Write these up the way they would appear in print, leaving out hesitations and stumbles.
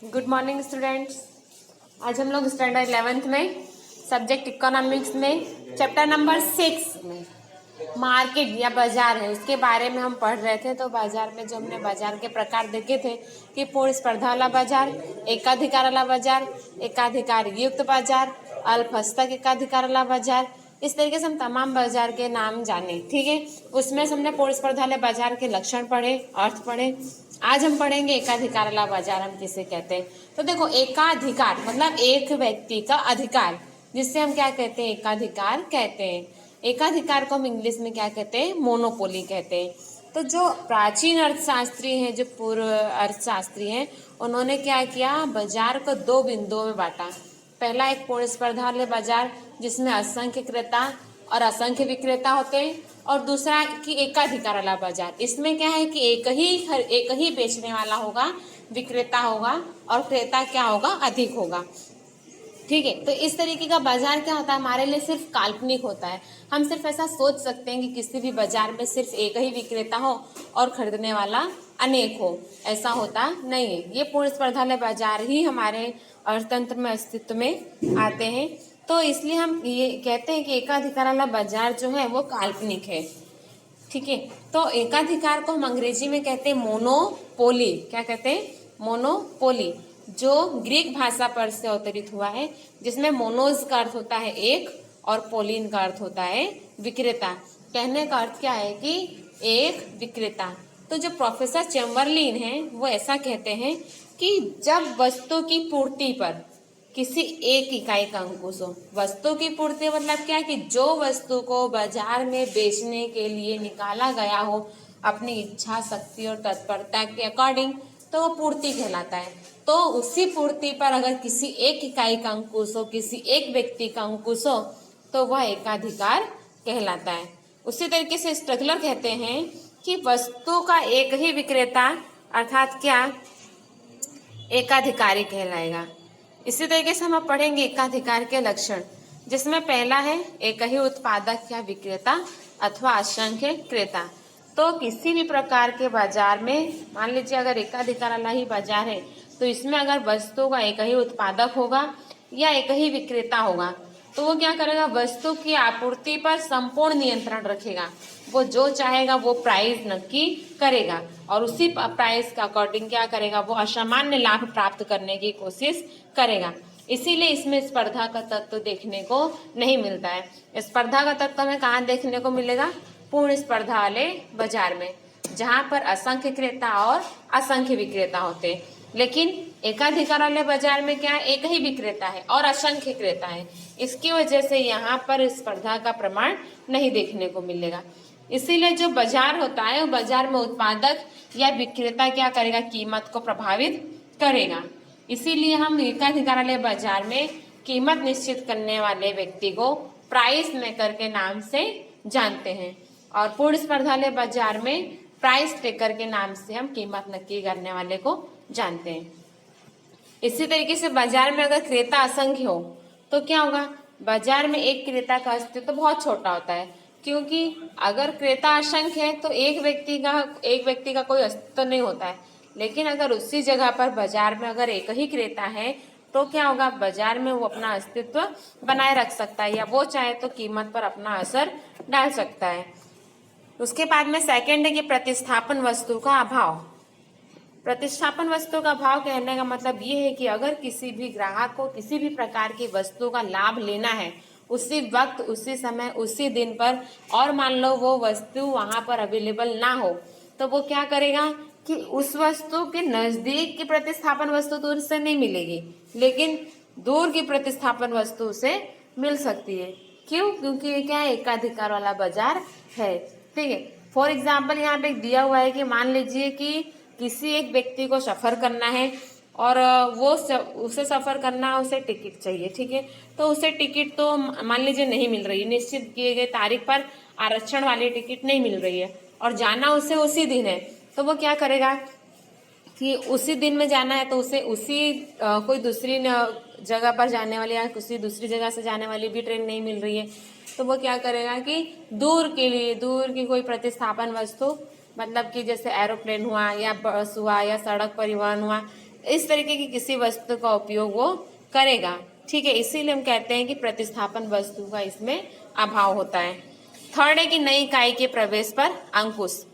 Good morning students. आज हम लोग स्टैंडर्ड 11th में सब्जेक्ट इकोनॉमिक्स में चैप्टर नंबर 6 में मार्केट या बाजार है उसके बारे में हम पढ़ रहे थे। तो बाजार में जो हमने बाजार के प्रकार देखे थे कि पूर्ण स्पर्धा वाला बाजार, एकाधिकार वाला बाजार, एकाधिकार युक्त बाजार, अल्प हस्तक एकाधिकार वाला बाजार, इस तरीके से हम तमाम बाजार के नाम जाने। ठीक है, उसमें से हमने पूर्ण स्पर्धा वाले बाजार के लक्षण पढ़े, अर्थ पढ़े। आज हम पढ़ेंगे एकाधिकार वाला बाजार हम किसे कहते हैं। तो देखो, एकाधिकार मतलब एक व्यक्ति का अधिकार, जिससे हम क्या कहते हैं, एकाधिकार कहते हैं। एकाधिकार को हम इंग्लिश में क्या कहते हैं, मोनोपोली कहते हैं। तो जो प्राचीन अर्थशास्त्री हैं, जो पूर्व अर्थशास्त्री हैं, उन्होंने क्या किया, बाजार को दो बिंदुओं में बांटा। पहला एक पूर्ण स्पर्धा वाले बाजार जिसमें असंख्य क्रेता और असंख्य विक्रेता होते हैं, और दूसरा कि एकाधिकार वाला बाजार, इसमें क्या है कि एक ही बेचने वाला होगा, विक्रेता होगा, और क्रेता क्या होगा, अधिक होगा। ठीक है, तो इस तरीके का बाजार क्या होता है, हमारे लिए सिर्फ काल्पनिक होता है। हम सिर्फ ऐसा सोच सकते हैं कि किसी भी बाजार में सिर्फ एक ही विक्रेता हो और खरीदने वाला अनेक हो, ऐसा होता नहीं है। ये पूर्ण स्पर्धा वाले बाजार ही हमारे अर्थतंत्र में अस्तित्व में आते हैं। तो इसलिए हम ये कहते हैं कि एकाधिकार वाला बाजार जो है वो काल्पनिक है। ठीक है, तो एकाधिकार को हम अंग्रेजी में कहते हैं मोनोपोली। क्या कहते हैं, मोनोपोली, जो ग्रीक भाषा पर से अवतरित हुआ है, जिसमें मोनोज का अर्थ होता है एक और पोलिन का अर्थ होता है विक्रेता। कहने का अर्थ क्या है कि एक विक्रेता। तो जो प्रोफेसर चैम्बरलिन हैं वो ऐसा कहते हैं कि जब वस्तु की पूर्ति पर किसी एक इकाई का अंकुश हो। वस्तु की पूर्ति मतलब क्या है कि जो वस्तु को बाजार में बेचने के लिए निकाला गया हो अपनी इच्छा शक्ति और तत्परता के अकॉर्डिंग, तो वो पूर्ति कहलाता है। तो उसी पूर्ति पर अगर किसी एक इकाई का अंकुश हो, किसी एक व्यक्ति का अंकुश हो, तो वह एकाधिकार कहलाता है। उसी तरीके से स्ट्रगलर कहते हैं कि वस्तु का एक ही विक्रेता अर्थात क्या, एकाधिकारी कहलाएगा। इसी तरीके से हम पढ़ेंगे एकाधिकार के लक्षण, जिसमें पहला है एक ही उत्पादक या विक्रेता अथवा असंख्य क्रेता। तो किसी भी प्रकार के बाजार में, मान लीजिए अगर एकाधिकार वाला ही बाजार है, तो इसमें अगर वस्तु का एक ही उत्पादक होगा या एक ही विक्रेता होगा, तो वो क्या करेगा, वस्तु की आपूर्ति पर संपूर्ण नियंत्रण रखेगा। वो जो चाहेगा वो प्राइस नक्की करेगा और उसी प्राइस के अकॉर्डिंग क्या करेगा, वो असामान्य लाभ प्राप्त करने की कोशिश करेगा। इसीलिए इसमें स्पर्धा का तत्व देखने को नहीं मिलता है। स्पर्धा का तत्व हमें कहाँ देखने को मिलेगा, पूर्ण स्पर्धा वाले बाजार में, जहाँ पर असंख्य क्रेता और असंख्य विक्रेता होते हैं। लेकिन एकाधिकार वाले बाजार में क्या, एक ही विक्रेता है और असंख्य क्रेता है। इसकी वजह से यहाँ पर स्पर्धा का प्रमाण नहीं देखने को मिलेगा। इसीलिए जो बाजार होता है, वो बाजार में उत्पादक या विक्रेता क्या करेगा, कीमत को प्रभावित करेगा। इसीलिए हम एकाधिकार वाले बाजार में कीमत निश्चित करने वाले व्यक्ति को प्राइस मेकर के नाम से जानते हैं, और पूर्ण स्पर्धा वाले बाजार में प्राइस टेकर के नाम से हम कीमत नक्की करने वाले को जानते हैं। इसी तरीके से बाजार में अगर क्रेता असंख्य हो तो क्या होगा, बाजार में एक क्रेता का अस्तित्व तो बहुत छोटा होता है, क्योंकि अगर क्रेता असंख्य है तो एक व्यक्ति का कोई अस्तित्व नहीं होता है। लेकिन अगर उसी जगह पर बाजार में अगर एक ही क्रेता है तो क्या होगा, बाजार में वो अपना अस्तित्व बनाए रख सकता है, या वो चाहे तो कीमत पर अपना असर डाल सकता है। उसके बाद में सेकंड है कि प्रतिस्थापन वस्तु का अभाव। प्रतिस्थापन वस्तु का अभाव कहने का मतलब ये है कि अगर किसी भी ग्राहक को किसी भी प्रकार की वस्तु का लाभ लेना है उसी वक्त, उसी समय, उसी दिन पर, और मान लो वो वस्तु वहां पर अवेलेबल ना हो, तो वो क्या करेगा कि उस वस्तु के नजदीक की प्रतिस्थापन वस्तु तो उससे नहीं मिलेगी, लेकिन दूर की प्रतिस्थापन वस्तु से मिल सकती है। क्यों, क्योंकि ये क्या है, एकाधिकार वाला बाजार है। ठीक है, फॉर एग्जाम्पल यहाँ पे दिया हुआ है कि मान लीजिए कि किसी एक व्यक्ति को सफर करना है और उसे सफर करना है, उसे टिकट चाहिए। ठीक है, तो उसे टिकट तो मान लीजिए नहीं मिल रही है, निश्चित किए गए तारीख पर आरक्षण वाली टिकट नहीं मिल रही है, और जाना उसे उसी दिन है, तो वो क्या करेगा कि उसी दिन में जाना है, तो उसे कोई दूसरी जगह पर जाने वाली या किसी दूसरी जगह से जाने वाली भी ट्रेन नहीं मिल रही है, तो वो क्या करेगा कि दूर की कोई प्रतिस्थापन वस्तु, मतलब कि जैसे एरोप्लेन हुआ या बस हुआ या सड़क परिवहन हुआ, इस तरीके की किसी वस्तु का उपयोग वो करेगा। ठीक है, इसीलिए हम कहते हैं कि प्रतिस्थापन वस्तु का इसमें अभाव होता है। थर्ड है कि नई इकाई के प्रवेश पर अंकुश।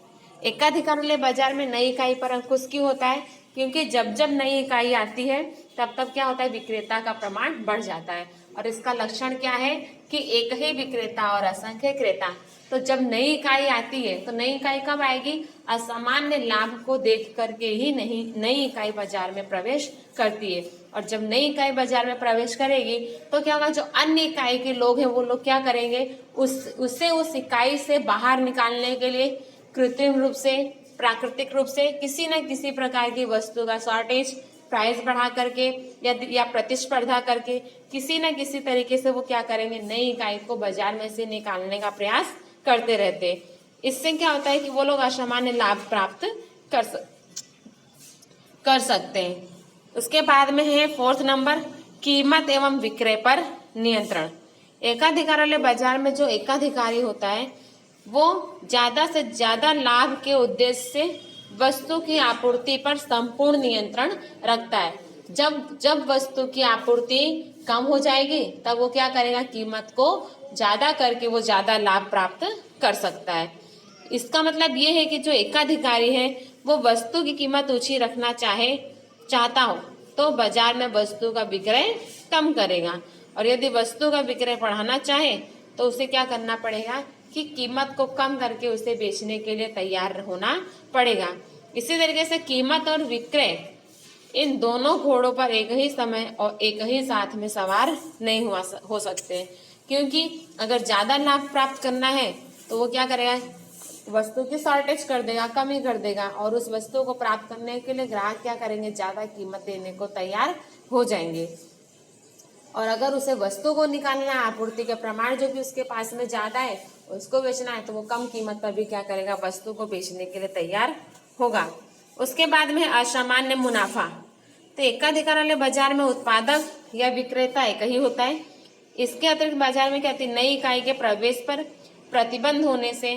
एकाधिकारवाले बाजार में नई इकाई पर अंकुश क्यों होता है? क्योंकि जब जब नई इकाई आती है तब तब क्या होता है, विक्रेता का प्रमाण बढ़ जाता है। और इसका लक्षण क्या है कि एक ही विक्रेता और असंख्य क्रेता। तो जब नई इकाई आती है तो नई इकाई कब आएगी? असामान्य लाभ को देख करके ही नहीं नई इकाई बाजार में प्रवेश करती है। और जब नई इकाई बाजार में प्रवेश करेगी तो क्या होगा, जो अन्य इकाई के लोग हैं वो लोग क्या करेंगे, उस इकाई से बाहर निकालने के लिए कृत्रिम रूप से, प्राकृतिक रूप से किसी न किसी प्रकार की वस्तु का शॉर्टेज, प्राइस बढ़ा करके या प्रतिस्पर्धा करके किसी न किसी तरीके से वो क्या करेंगे, नई इकाई को बाजार में से निकालने का प्रयास करते रहते। इससे क्या होता है कि वो लोग असामान्य लाभ प्राप्त कर सकते हैं। उसके बाद में है फोर्थ नंबर, कीमत एवं विक्रय पर नियंत्रण। एकाधिकार वाले बाजार में जो एकाधिकारी होता है वो ज्यादा से ज्यादा लाभ के उद्देश्य से वस्तु की आपूर्ति पर संपूर्ण नियंत्रण रखता है। जब वस्तु की आपूर्ति कम हो जाएगी तब वो क्या करेगा, कीमत को ज्यादा करके वो ज्यादा लाभ प्राप्त कर सकता है। इसका मतलब ये है कि जो एकाधिकारी है वो वस्तु की कीमत ऊंची रखना चाहता हो तो बाजार में वस्तु का विक्रय कम करेगा, और यदि वस्तु का विक्रय बढ़ाना चाहे तो उसे क्या करना पड़ेगा कि कीमत को कम करके उसे बेचने के लिए तैयार होना पड़ेगा। इसी तरीके से कीमत और विक्रय इन दोनों घोड़ों पर एक ही समय और एक ही साथ में सवार नहीं हो सकते, क्योंकि अगर ज्यादा लाभ प्राप्त करना है तो वो क्या करेगा, वस्तु की शॉर्टेज कर देगा, कमी कर देगा, और उस वस्तु को प्राप्त करने के लिए ग्राहक क्या करेंगे, ज्यादा कीमत देने को तैयार हो जाएंगे। और अगर उसे वस्तु को निकालना है, आपूर्ति के प्रमाण जो कि उसके पास में ज्यादा है उसको बेचना है, तो वो कम कीमत पर भी क्या करेगा, वस्तु को बेचने के लिए तैयार होगा। उसके बाद में असामान्य मुनाफा। तो एकाधिकार वाले बाजार में उत्पादक या विक्रेता एक ही होता है। इसके अतिरिक्त बाजार में क्या होती है, नई इकाई के प्रवेश पर प्रतिबंध होने से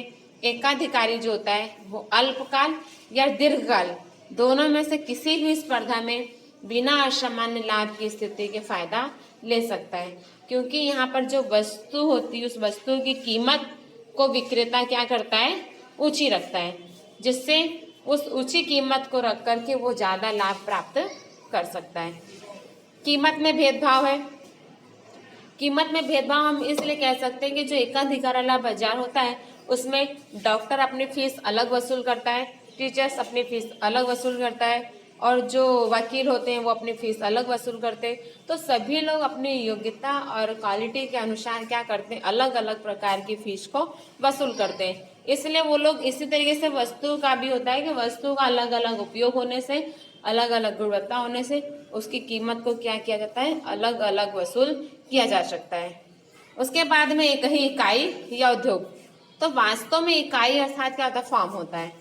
एकाधिकारी जो होता है वो अल्पकाल या दीर्घकाल दोनों में से किसी भी स्पर्धा में बिना असामान्य लाभ की स्थिति के फायदा ले सकता है। क्योंकि यहाँ पर जो वस्तु होती है उस वस्तु की कीमत को विक्रेता क्या करता है, ऊंची रखता है, जिससे उस ऊंची कीमत को रख करके वो ज्यादा लाभ प्राप्त कर सकता है। कीमत में भेदभाव है। कीमत में भेदभाव हम इसलिए कह सकते हैं कि जो एकाधिकार वाला बाजार होता है उसमें डॉक्टर अपनी फीस अलग वसूल करता है, टीचर्स अपनी फीस अलग वसूल करता है, और जो वकील होते हैं वो अपनी फीस अलग वसूल करते हैं। तो सभी लोग अपनी योग्यता और क्वालिटी के अनुसार क्या करते हैं, अलग अलग प्रकार की फीस को वसूल करते हैं। इसलिए वो लोग इसी तरीके से वस्तु का भी होता है कि वस्तु का अलग अलग उपयोग होने से, अलग अलग गुणवत्ता होने से उसकी कीमत को क्या किया जाता है, अलग अलग वसूल किया जा सकता है। उसके बाद में एक ही इकाई या उद्योग। तो वास्तव में इकाई अर्थात क्या होता है, फॉर्म होता है,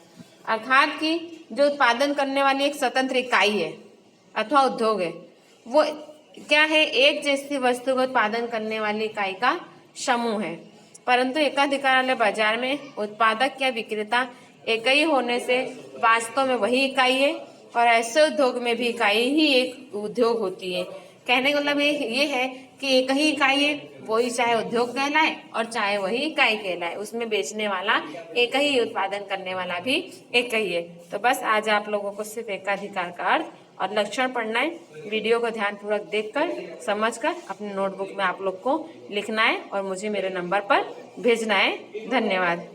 अर्थात कि जो उत्पादन करने वाली एक स्वतंत्र इकाई है अथवा उद्योग है, वो क्या है, एक जैसी वस्तु का उत्पादन करने वाली इकाई का समूह है। परंतु एकाधिकार वाले बाजार में उत्पादक या विक्रेता एक ही होने से वास्तव में वही इकाई है, और ऐसे उद्योग में भी इकाई ही एक उद्योग होती है। कहने का मतलब ये है कि एक ही इकाई है, वही चाहे उद्योग कहलाए और चाहे वही इकाई कहलाए, उसमें बेचने वाला एक ही, उत्पादन करने वाला भी एक ही है। तो बस आज आप लोगों को सिर्फ एकाधिकार का अर्थ और लक्षण पढ़ना है। वीडियो को ध्यानपूर्वक देखकर समझकर अपने नोटबुक में आप लोग को लिखना है और मुझे मेरे नंबर पर भेजना है। धन्यवाद।